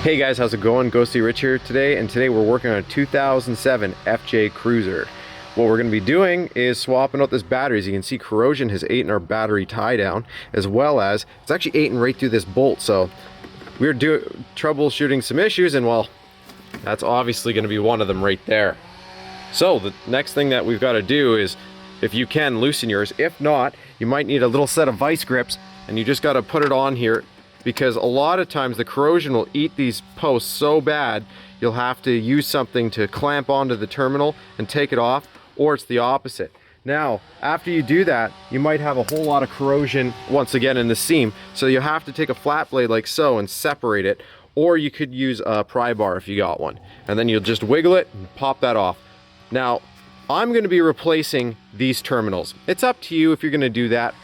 Hey guys, how's it going? Ghosty Rich here today, and today we're working on a 2007 FJ Cruiser. What we're going to be doing is swapping out this battery. As you can see, corrosion has eaten our battery tie down, as well as it's actually eaten right through this bolt. So we're troubleshooting some issues, and well, that's obviously going to be one of them right there. So the next thing that we've got to do is, if you can, loosen yours. If not, you might need a little set of vice grips, and you just got to put it on here, because a lot of times the corrosion will eat these posts so bad you'll have to use something to clamp onto the terminal and take it off, or it's the opposite. Now, after you do that, you might have a whole lot of corrosion once again in the seam, so you'll have to take a flat blade like so and separate it, or you could use a pry bar if you got one, and then you'll just wiggle it and pop that off. Now, I'm going to be replacing these terminals. It's up to you if you're going to do that.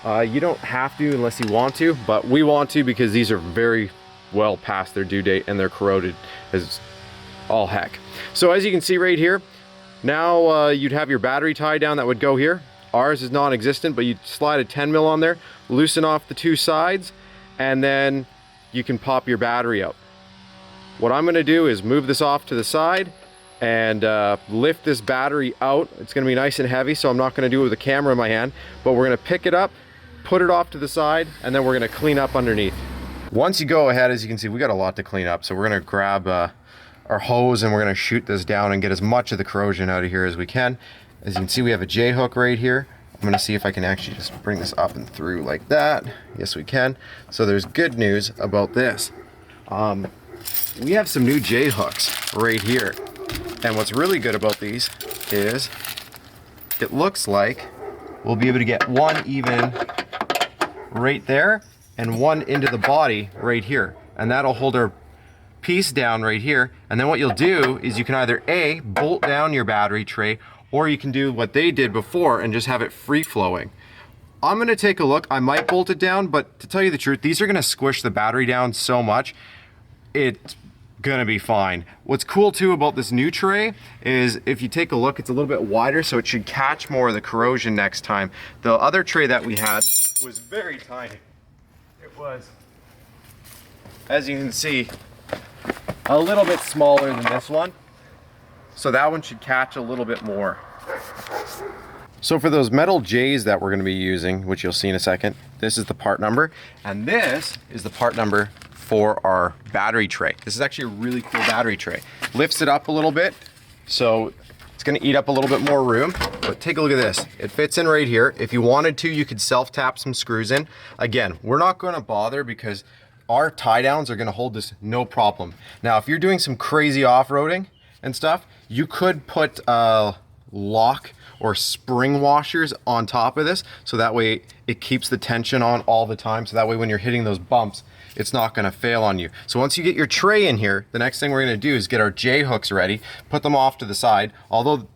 You don't have to unless you want to, but we want to because these are very well past their due date and they're corroded as all heck. So as you can see right here, now you'd have your battery tie down that would go here. Ours is non-existent, but you'd slide a 10 mil on there, loosen off the two sides, and then you can pop your battery out. What I'm going to do is move this off to the side and lift this battery out. It's going to be nice and heavy, so I'm not going to do it with a camera in my hand, but we're going to pick it up, put it off to the side, and then we're going to clean up underneath. Once you go ahead, as you can see, we got a lot to clean up, so we're going to grab our hose and we're going to shoot this down and get as much of the corrosion out of here as we can. As you can see, we have a J hook right here. I'm going to see if I can actually just bring this up and through like that. Yes, we can. So there's good news about this. We have some new J hooks right here. And what's really good about these is it looks like we'll be able to get one even right there and one into the body right here. And that'll hold our piece down right here. And then what you'll do is you can either A, bolt down your battery tray, or you can do what they did before and just have it free flowing. I'm gonna take a look. I might bolt it down, but to tell you the truth, these are gonna squish the battery down so much, it's gonna be fine. What's cool too about this new tray is if you take a look, it's a little bit wider, so it should catch more of the corrosion next time. The other tray that we had was very tiny. It was, as you can see, a little bit smaller than this one. So that one should catch a little bit more. So for those metal J's that we're gonna be using, which you'll see in a second, this is the part number, and this is the part number for our battery tray. This is actually a really cool battery tray. Lifts it up a little bit, so it's gonna eat up a little bit more room, but take a look at this. It fits in right here. If you wanted to, you could self-tap some screws in. Again, we're not gonna bother because our tie downs are gonna hold this no problem. Now, if you're doing some crazy off-roading and stuff, you could put lock or spring washers on top of this, so that way it keeps the tension on all the time, so that way when you're hitting those bumps, it's not gonna fail on you. So once you get your tray in here, the next thing we're gonna do is get our J hooks ready, put them off to the side, although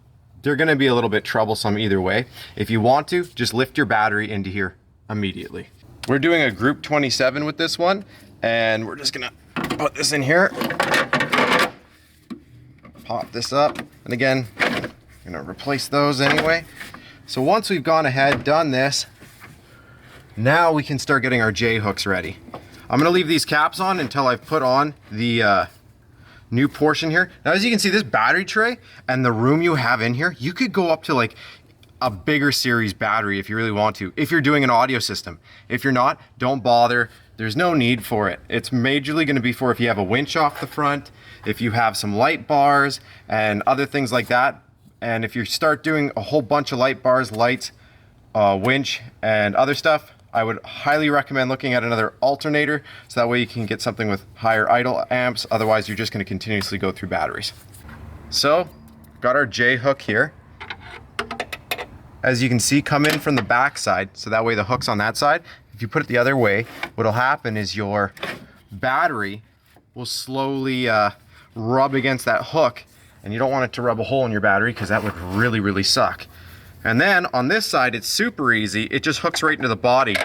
they're gonna be a little bit troublesome either way. If you want to, just lift your battery into here immediately. We're doing a group 27 with this one, and we're just gonna put this in here, pop this up, and again, I'm gonna replace those anyway. So once we've gone ahead, done this, now we can start getting our J hooks ready. I'm gonna leave these caps on until I've put on the new portion here. Now, as you can see, this battery tray and the room you have in here, you could go up to like a bigger series battery if you really want to, if you're doing an audio system. If you're not, don't bother. There's no need for it. It's majorly gonna be for if you have a winch off the front, if you have some light bars and other things like that. And if you start doing a whole bunch of light bars, lights, winch, and other stuff, I would highly recommend looking at another alternator, so that way you can get something with higher idle amps. Otherwise, you're just going to continuously go through batteries. So, got our J hook here. As you can see, come in from the back side, so that way the hook's on that side. If you put it the other way, what'll happen is your battery will slowly rub against that hook, and you don't want it to rub a hole in your battery because that would really, really suck. And then on this side, it's super easy. It just hooks right into the body.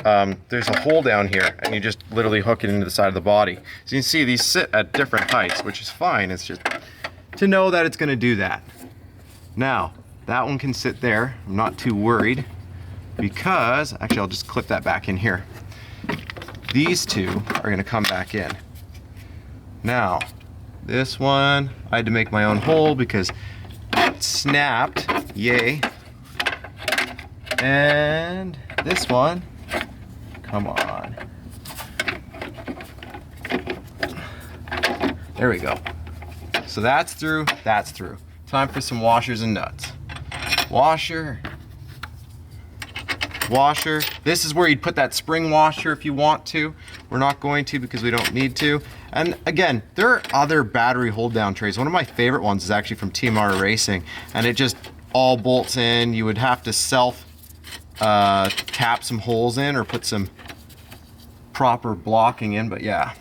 There's a hole down here, and you just literally hook it into the side of the body. So you can see these sit at different heights, which is fine. It's just to know that it's gonna do that. Now, that one can sit there. I'm not too worried because, actually I'll just clip that back in here. These two are gonna come back in. Now, this one, I had to make my own hole because it snapped, yay. And this one, come on. There we go. So that's through, that's through. Time for some washers and nuts. Washer. Washer. This is where you'd put that spring washer if you want to. We're not going to because we don't need to. And again, there are other battery hold down trays. One of my favorite ones is actually from TMR Racing, and it just all bolts in. You would have to self tap some holes in or put some proper blocking in, but yeah.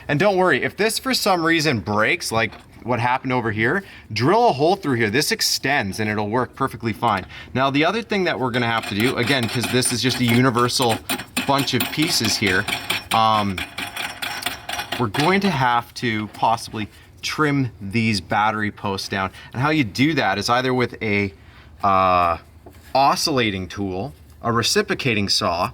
And don't worry, if this for some reason breaks, like what happened over here, drill a hole through here. This extends and it'll work perfectly fine. Now the other thing that we're gonna have to do, again, because this is just a universal bunch of pieces here, we're going to have to possibly trim these battery posts down. And how you do that is either with a oscillating tool, a reciprocating saw,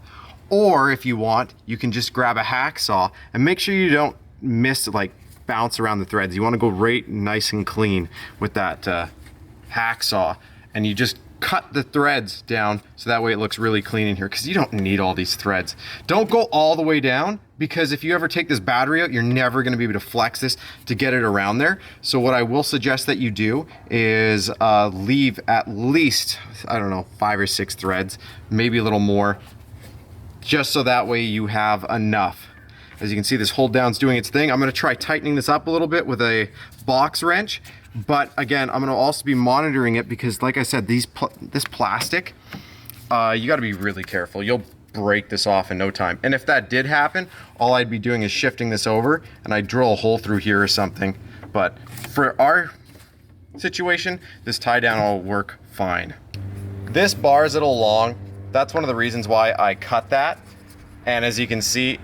or if you want, you can just grab a hacksaw and make sure you don't miss, like, bounce around the threads. You want to go right nice and clean with that hacksaw, and you just cut the threads down so that way it looks really clean in here, because you don't need all these threads. Don't go all the way down, because if you ever take this battery out, you're never going to be able to flex this to get it around there. So what I will suggest that you do is leave at least, I don't know, 5 or 6 threads, maybe a little more, just so that way you have enough. As you can see, this hold down's doing its thing. I'm gonna try tightening this up a little bit with a box wrench, but again, I'm gonna also be monitoring it because, like I said, this plastic, you gotta be really careful. You'll break this off in no time. And if that did happen, all I'd be doing is shifting this over and I'd drill a hole through here or something. But for our situation, this tie down will work fine. This bar is a little long. That's one of the reasons why I cut that. And as you can see,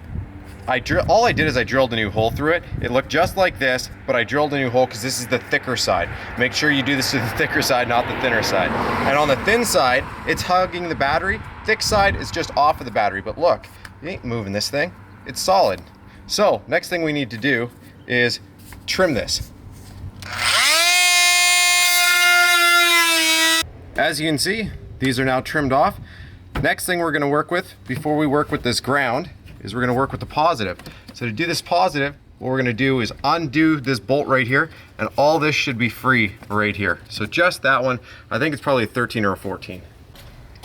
all I did is I drilled a new hole through it. It looked just like this, but I drilled a new hole because this is the thicker side. Make sure you do this to the thicker side, not the thinner side. And on the thin side, it's hugging the battery. Thick side is just off of the battery. But look, you ain't moving this thing. It's solid. So next thing we need to do is trim this. As you can see, these are now trimmed off. Next thing we're gonna work with, before we work with this ground, is we're gonna work with the positive. So to do this positive, what we're gonna do is undo this bolt right here, and all this should be free right here. So just that one, I think it's probably a 13 or a 14.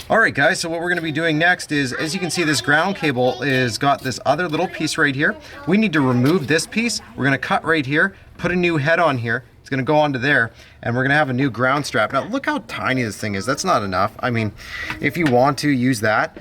All right guys, so what we're gonna be doing next is, as you can see, this ground cable is got this other little piece right here. We need to remove this piece. We're gonna cut right here, put a new head on here. It's gonna go onto there, and we're gonna have a new ground strap. Now look how tiny this thing is. That's not enough. I mean, if you want to use that,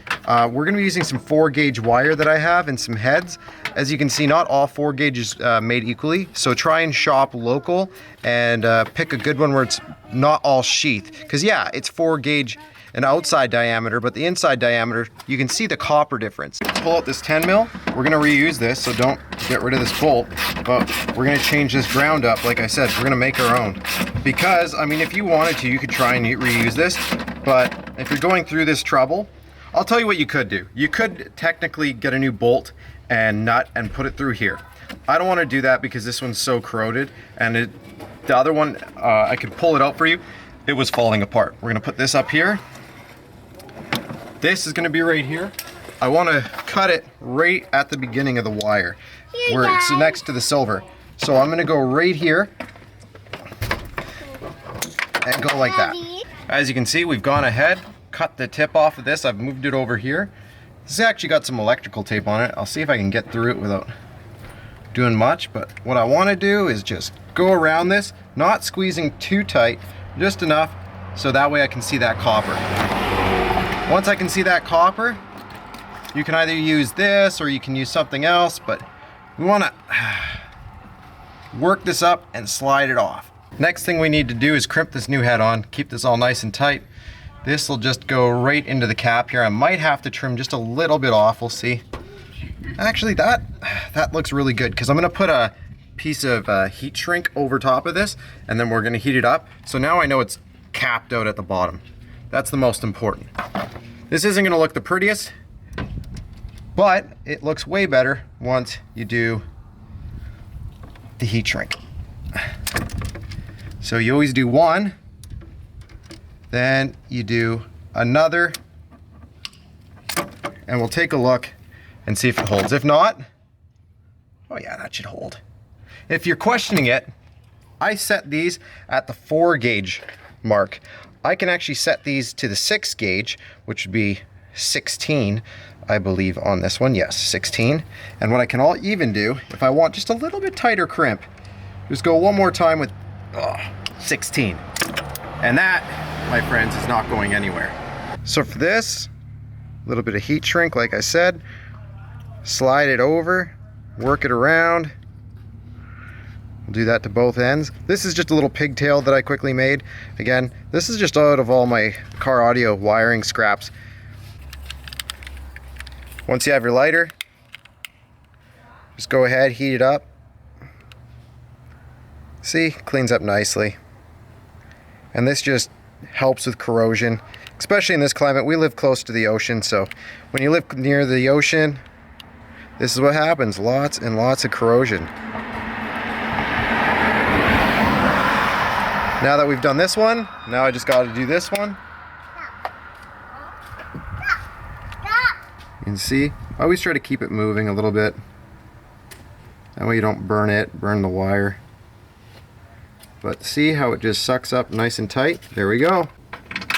we're gonna be using some 4-gauge wire that I have and some heads. As you can see, not all 4 gauge is made equally, so try and shop local and pick a good one where it's not all sheath. Because yeah, it's 4-gauge an outside diameter, but the inside diameter, you can see the copper difference. Let's pull out this 10 mil. We're gonna reuse this, so don't get rid of this bolt, but we're gonna change this ground up. Like I said, we're gonna make our own. Because, I mean, if you wanted to, you could try and reuse this, but if you're going through this trouble, I'll tell you what you could do. You could technically get a new bolt and nut and put it through here. I don't wanna do that because this one's so corroded, and the other one, I could pull it out for you. It was falling apart. We're gonna put this up here. This is gonna be right here. I wanna cut it right at the beginning of the wire, where it's next to the silver. So I'm gonna go right here and go like that. As you can see, we've gone ahead, cut the tip off of this. I've moved it over here. This has actually got some electrical tape on it. I'll see if I can get through it without doing much, but what I wanna do is just go around this, not squeezing too tight, just enough so that way I can see that copper. Once I can see that copper, you can either use this or you can use something else, but we want to work this up and slide it off. Next thing we need to do is crimp this new head on, keep this all nice and tight. This will just go right into the cap here. I might have to trim just a little bit off, we'll see. Actually, that looks really good because I'm going to put a piece of heat shrink over top of this, and then we're going to heat it up. So now I know it's capped out at the bottom. That's the most important. This isn't gonna look the prettiest, but it looks way better once you do the heat shrink. So you always do one, then you do another, and we'll take a look and see if it holds. If not, oh yeah, that should hold. If you're questioning it, I set these at the 4 gauge mark. I can actually set these to the 6 gauge, which would be 16, I believe, on this one. Yes, 16. And what I can even do, if I want just a little bit tighter crimp, just go one more time with 16. And that, my friends, is not going anywhere. So for this, a little bit of heat shrink, like I said, slide it over, work it around. We'll do that to both ends. This is just a little pigtail that I quickly made. Again, this is just out of all my car audio wiring scraps. Once you have your lighter, just go ahead, heat it up. See, cleans up nicely. And this just helps with corrosion, especially in this climate. We live close to the ocean, so when you live near the ocean, this is what happens, lots and lots of corrosion. Now that we've done this one, now I just got to do this one. You can see, I always try to keep it moving a little bit. That way you don't burn the wire. But see how it just sucks up nice and tight? There we go.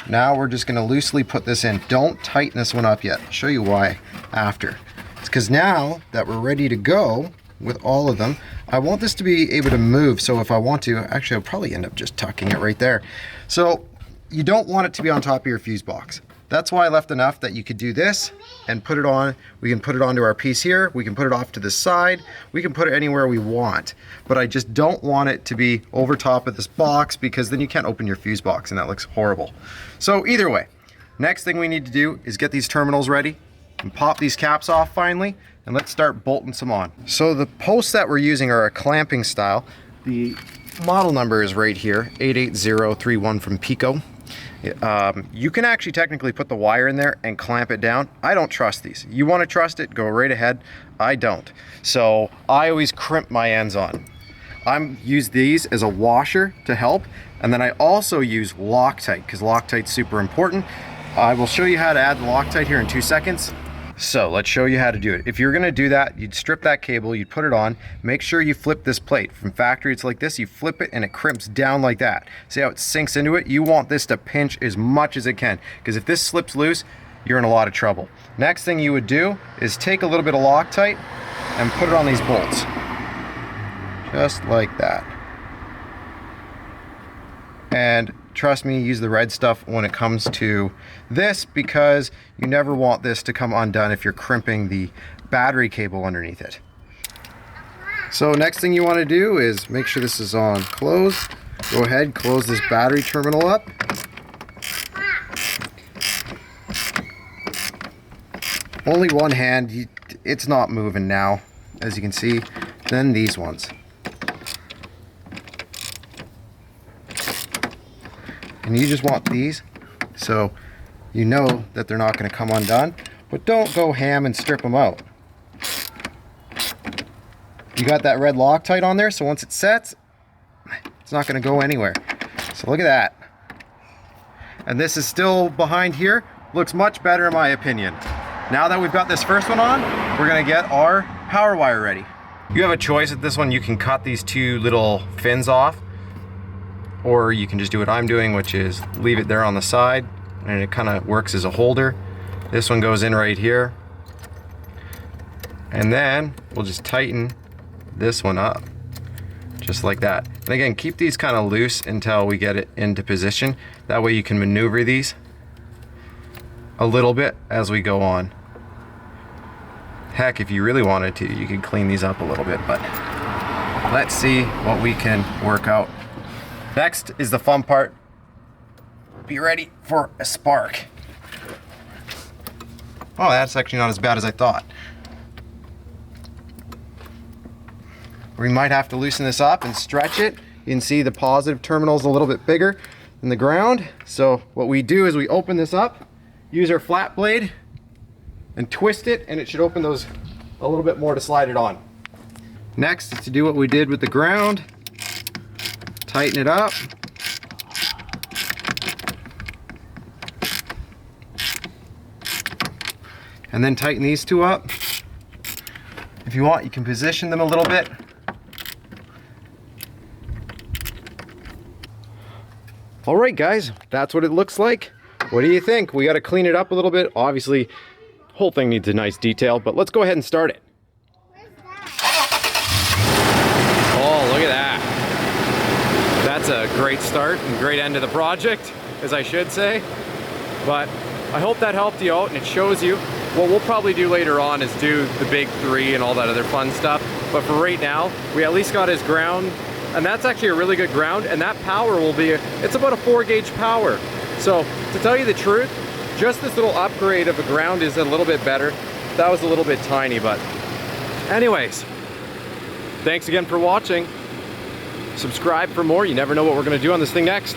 Now we're just gonna loosely put this in. Don't tighten this one up yet. I'll show you why after. It's because now that we're ready to go with all of them, I want this to be able to move. So if I want to, actually I'll probably end up just tucking it right there. So you don't want it to be on top of your fuse box. That's why I left enough that you could do this and put it on. We can put it onto our piece here. We can put it off to the side. We can put it anywhere we want. But I just don't want it to be over top of this box, because then you can't open your fuse box and that looks horrible. So either way, next thing we need to do is get these terminals ready and pop these caps off finally, and let's start bolting some on. So the posts that we're using are a clamping style. The model number is right here, 88031 from Pico. You can actually technically put the wire in there and clamp it down. I don't trust these. You want to trust it, go right ahead. I don't. So I always crimp my ends on. I use these as a washer to help, and then I also use Loctite, because Loctite's super important. I will show you how to add the Loctite here in 2 seconds. So let's show you how to do it. If you're gonna do that, you'd strip that cable, you'd put it on, make sure you flip this plate. From factory, it's like this, you flip it and it crimps down like that. See how it sinks into it? You want this to pinch as much as it can, because if this slips loose, you're in a lot of trouble. Next thing you would do is take a little bit of Loctite and put it on these bolts. Just like that. And trust me, use the red stuff when it comes to this, because you never want this to come undone if you're crimping the battery cable underneath it. So next thing you want to do is make sure this is on close. Go ahead, close this battery terminal up. Only one hand, it's not moving now, as you can see. Then these ones. And you just want these, so you know that they're not going to come undone, but don't go ham and strip them out. You got that red Loctite on there, so once it sets, it's not going to go anywhere. So look at that. And this is still behind here. Looks much better in my opinion. Now that we've got this first one on, we're going to get our power wire ready. You have a choice at this one. You can cut these 2 little fins off, or you can just do what I'm doing, which is leave it there on the side, and it kind of works as a holder. This one goes in right here, and then we'll just tighten this one up just like that. And again, keep these kind of loose until we get it into position. That way you can maneuver these a little bit as we go on. Heck, if you really wanted to, you could clean these up a little bit, but let's see what we can work out. Next is the fun part. Be ready for a spark. Oh, that's actually not as bad as I thought. We might have to loosen this up and stretch it. You can see the positive terminal is a little bit bigger than the ground. So what we do is we open this up, use our flat blade, and twist it, and it should open those a little bit more to slide it on. Next is to do what we did with the ground. Tighten it up. And then tighten these two up. If you want, you can position them a little bit. All right, guys, that's what it looks like. What do you think? We got to clean it up a little bit. Obviously, whole thing needs a nice detail, but let's go ahead and start it. Oh, look at that. That's a great start and great end to the project, as I should say. But I hope that helped you out and it shows you. What we'll probably do later on is do the big three and all that other fun stuff. But for right now, we at least got his ground, and that's actually a really good ground, and that power will be, it's about a 4-gauge power. So to tell you the truth, just this little upgrade of a ground is a little bit better. That was a little bit tiny, but anyways, thanks again for watching. Subscribe for more. You never know what we're gonna do on this thing next.